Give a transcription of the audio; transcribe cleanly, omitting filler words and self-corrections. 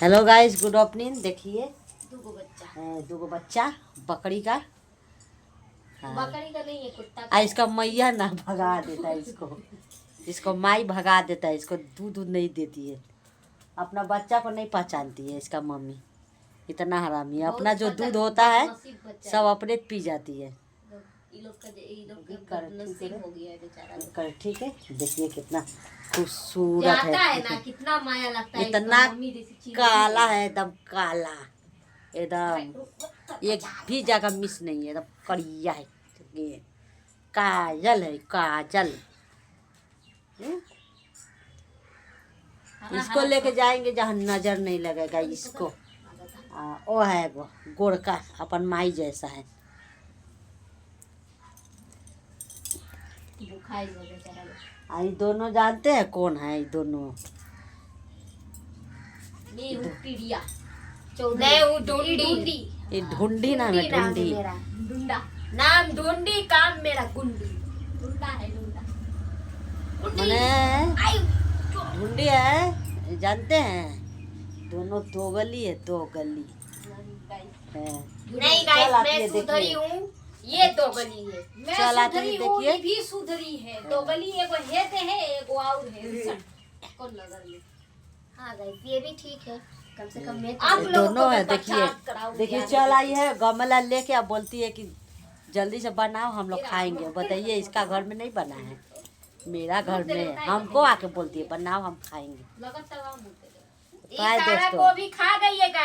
Hello guys, good afternoon. देखिए दूगो बच्चा बच्चा बकरी का। बकरी का नहीं है, कुत्ता का। इसका मैया ना भगा देता है इसको माई भगा देता है। इसको दूध नहीं देती है, अपना बच्चा को नहीं पहचानती है इसका मम्मी। इतना हरामी है। अपना जो दूध होता है सब अपने पी जाती है। नसीब हो गया है बेचारा। ठीक है, देखिए कितना खूबसूरत जाता है है ना, कितना माया लगता है। इतना इसका मम्मी जैसी चीज काला है, एकदम काला, एकदम एक भी जगह मिस नहीं है, एकदम कड़िया है। ये काजल है, काजल। इसको लेके जाएंगे जहाँ नजर नहीं लगेगा इसको। वो है वो गोरका, अपन माई जैसा है। ये दोनों जानते हैं कौन है? ये दोनों ढूंढी। ये ढूंढी नाम है, ढूंढी। ढूंढा नाम ढूंढी, काम मेरा गुंडी। ढूंढा है ढूंढा। मने ढूंढी है, जानते हैं? दोनों दो गली है, दो गली है। नहीं गाइस, मैं सुधरी हूँ। ये दो गली है, मैं सुधरी हूँ। ये भी सुधरी है। दो गली, एगो हेत है, एगो और है कौन नगर में। हाँ गाइस, ये भी ठीक है। कम से कम मैं आप दोनों है। देखिए चल आई है गमला लेके, अब बोलती है कि जल्दी से बनाओ, हम लोग खाएंगे। बताइए, इसका घर में नहीं बना है, मेरा घर में है। हमको आके बोलती है बनाओ, हम खाएंगे। को भी खा गई है।